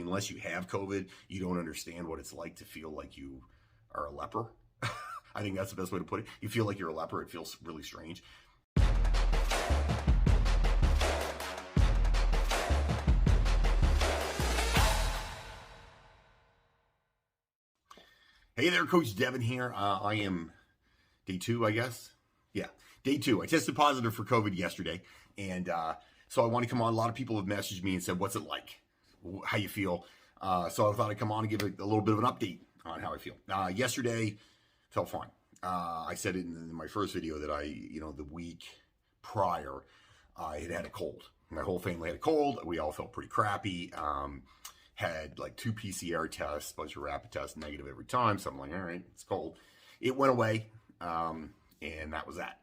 unless you have COVID, you don't understand what it's like to feel like you are a leper. I think that's the best way to put it. You feel like you're a leper. It feels really strange. Hey there, Coach Devin here. I am day 2, I guess. Yeah, day 2. I tested positive for COVID yesterday, and so I want to come on. A lot of people have messaged me and said, "What's it like? How you feel?" So I thought I'd come on and give a little bit of an update on how I feel. Yesterday felt fine. I said it in my first video that the week prior, I had a cold. My whole family had a cold. We all felt pretty crappy. Had like 2 PCR tests, bunch of rapid tests, negative every time. So I'm like, all right, it's cold. It went away, and that was that.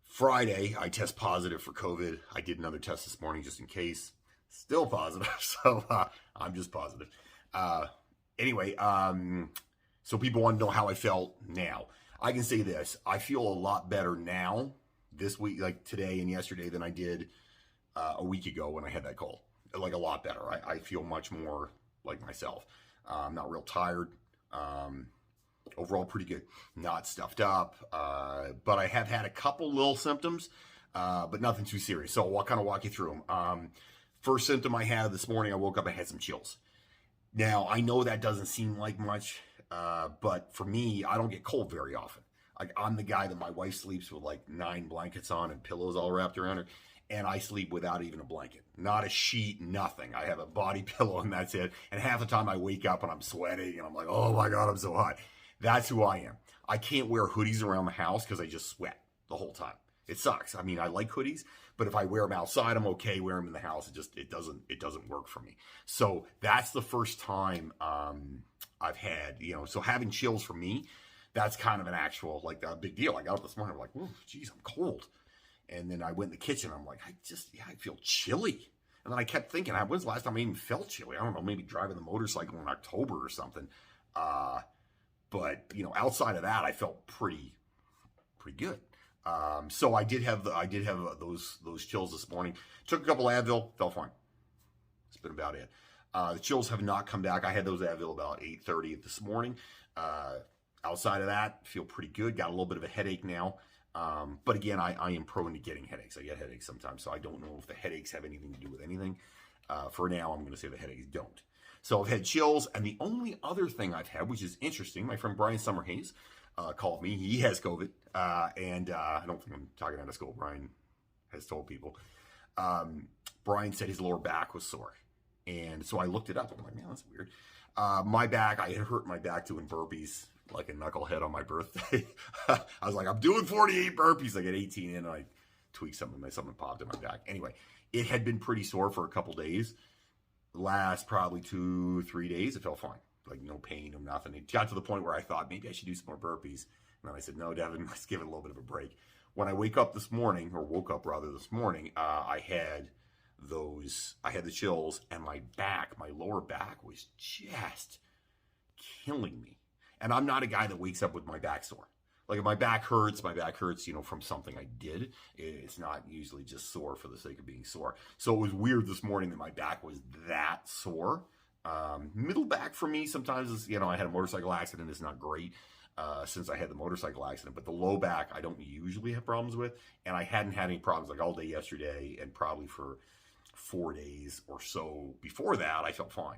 Friday, I test positive for COVID. I did another test this morning just in case. Still positive, so I'm just positive. Anyway, so people want to know how I felt now. I can say this. I feel a lot better now, this week, like today and yesterday, than I did a week ago when I had that cold. Like a lot better. I feel much more like myself. I'm not real tired. Overall pretty good. Not stuffed up. But I have had a couple little symptoms, but nothing too serious. So I'll kind of walk you through them. First symptom I had this morning, I woke up, I had some chills. Now, I know that doesn't seem like much, but for me, I don't get cold very often. Like, I'm the guy that my wife sleeps with like 9 blankets on and pillows all wrapped around her. And I sleep without even a blanket, not a sheet, nothing. I have a body pillow and that's it. And half the time I wake up and I'm sweating and I'm like, oh my God, I'm so hot. That's who I am. I can't wear hoodies around the house because I just sweat the whole time. It sucks. I mean, I like hoodies, but if I wear them outside, I'm okay. Wear them in the house, it doesn't work for me. So that's the first time I've had, so having chills for me, that's kind of an actual, like a big deal. I got up this morning, I'm like, oh, geez, I'm cold. And then I went in the kitchen. I'm like, I feel chilly. And then I kept thinking, when's the last time I even felt chilly? I don't know, maybe driving the motorcycle in October or something. But outside of that, I felt pretty good. So I did have those chills this morning. Took a couple Advil, felt fine. That's been about it. The chills have not come back. I had those Advil about 8:30 this morning. Outside of that, feel pretty good. Got a little bit of a headache now. But again, I am prone to getting headaches. I get headaches sometimes, so I don't know if the headaches have anything to do with anything. For now, I'm going to say the headaches don't. So I've had chills, and the only other thing I've had, which is interesting, my friend Brian Summerhays called me. He has COVID, and I don't think I'm talking out of school. Brian has told people. Brian said his lower back was sore, and so I looked it up. I'm like, man, that's weird. My back, I had hurt my back doing burpees like a knucklehead on my birthday. I was like, I'm doing 48 burpees. I get 18 in and I tweaked something popped in my back. Anyway, it had been pretty sore for a couple days. Last probably 2-3 days, it felt fine. Like no pain, no nothing. It got to the point where I thought maybe I should do some more burpees. And then I said, no, Devin, let's give it a little bit of a break. When I woke up this morning, I had the chills, and my lower back was just killing me. And I'm not a guy that wakes up with my back sore. Like if my back hurts, from something I did. It's not usually just sore for the sake of being sore. So it was weird this morning that my back was that sore. Middle back for me sometimes is, I had a motorcycle accident. It's not great since I had the motorcycle accident. But the low back, I don't usually have problems with. And I hadn't had any problems like all day yesterday and probably for 4 days or so before that, I felt fine.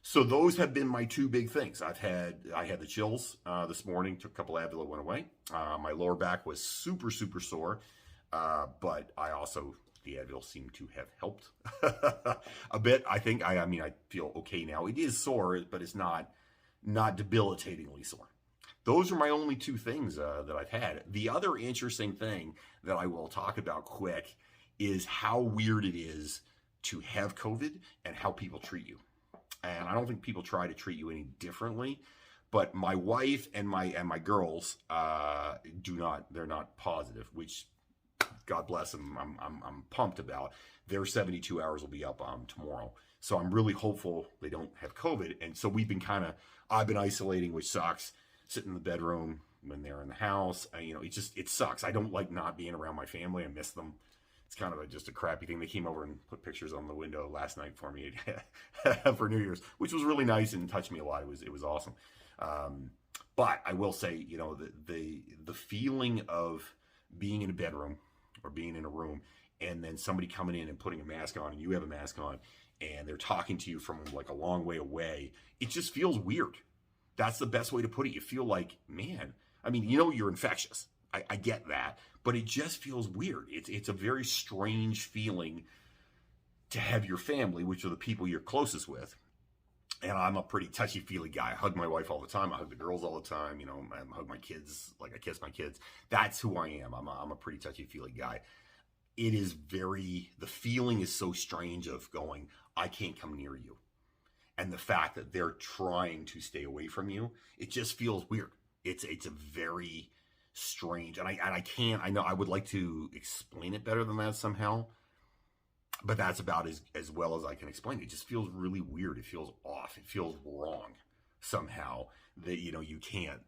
So those have been my 2 big things. I had the chills this morning, took a couple Advil, it went away. My lower back was super, super sore, but the Advil seemed to have helped a bit. I think, I feel okay now. It is sore, but it's not debilitatingly sore. Those are my only 2 things that I've had. The other interesting thing that I will talk about quick is how weird it is to have COVID and how people treat you. And I don't think people try to treat you any differently, but my wife and my girls they're not positive, which God bless them, I'm pumped about. Their 72 hours will be up tomorrow. So I'm really hopeful they don't have COVID. And so I've been isolating, which sucks, sitting in the bedroom when they're in the house. It sucks. I don't like not being around my family. I miss them. it's kind of just a crappy thing. They came over and put pictures on the window last night for me for New Year's, which was really nice and touched me a lot. It was awesome. But I will say, you know, the feeling of being in a bedroom or being in a room and then somebody coming in and putting a mask on and you have a mask on and they're talking to you from like a long way away, it just feels weird. That's the best way to put it. You feel like, man, I mean, you know, you're infectious. I get that, but it just feels weird. It's a very strange feeling to have your family, which are the people you're closest with. And I'm a pretty touchy-feely guy. I hug my wife all the time. I hug the girls all the time. You know, I hug my kids like I kiss my kids. That's who I am. I'm a pretty touchy-feely guy. It is the feeling is so strange of going, I can't come near you. And the fact that they're trying to stay away from you, it just feels weird. It's a very strange, and I can't, I know I would like to explain it better than that somehow, but that's about as well as I can explain it. It just feels really weird. It feels off. It feels wrong somehow that, you know, you can't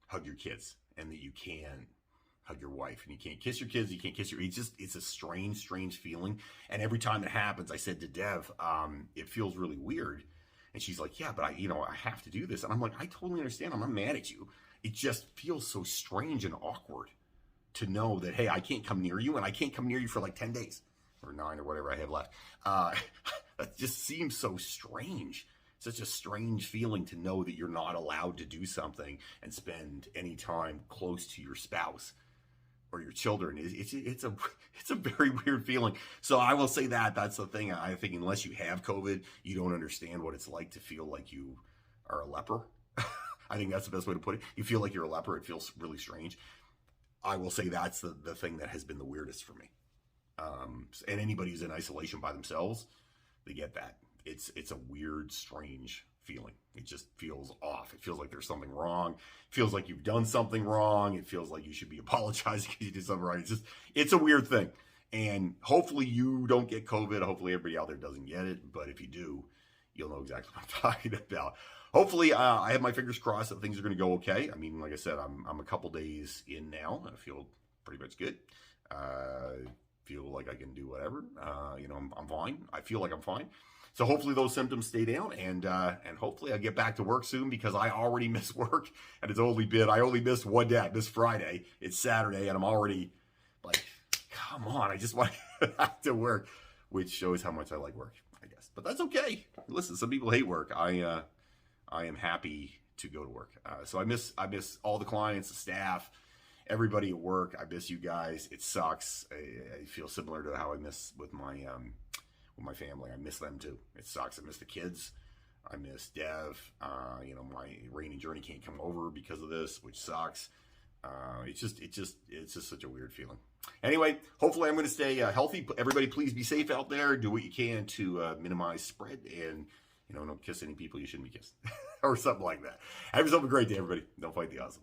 hug your kids and that you can't hug your wife and you can't kiss your kids. You can't kiss it's a strange feeling. And every time it happens, I said to Dev, it feels really weird. And she's like, yeah, but I have to do this. And I'm like, I totally understand. I'm not mad at you. It just feels so strange and awkward to know that, hey, I can't come near you and I can't come near you for like 10 days or 9 or whatever I have left. That just seems so strange. Such a strange feeling to know that you're not allowed to do something and spend any time close to your spouse or your children. It's a very weird feeling. So I will say that's the thing. I think unless you have COVID, you don't understand what it's like to feel like you are a leper. I think that's the best way to put it. You feel like you're a leper. It feels really strange. I will say that's the thing that has been the weirdest for me. And anybody who's in isolation by themselves, they get that. It's a weird, strange feeling. It just feels off. It feels like there's something wrong. It feels like you've done something wrong. It feels like you should be apologizing because you did something right. It's a weird thing. And hopefully you don't get COVID. Hopefully everybody out there doesn't get it. But if you do, you'll know exactly what I'm talking about. Hopefully, I have my fingers crossed that things are going to go okay. I mean, like I said, I'm a couple days in now. I feel pretty much good. Feel like I can do whatever. You know, I'm fine. I feel like I'm fine. So hopefully those symptoms stay down, and hopefully I get back to work soon because I already miss work, and I only missed one day. I missed Friday. It's Saturday, and I'm already like, come on, I just want to get back to work, which shows how much I like work, I guess. But that's okay. Listen, some people hate work. I am happy to go to work. So I miss all the clients, the staff, everybody at work. I miss you guys. It sucks. I feel similar to how I miss with my family. I miss them too. It sucks. I miss the kids. I miss Dev. You know, my Rain and Journey can't come over because of this, which sucks. It's just such a weird feeling. Anyway, hopefully I'm going to stay healthy. Everybody, please be safe out there. Do what you can to minimize spread, and you know, don't kiss any people you shouldn't be kissed or something like that. Have yourself a great day, everybody. Don't fight the awesome.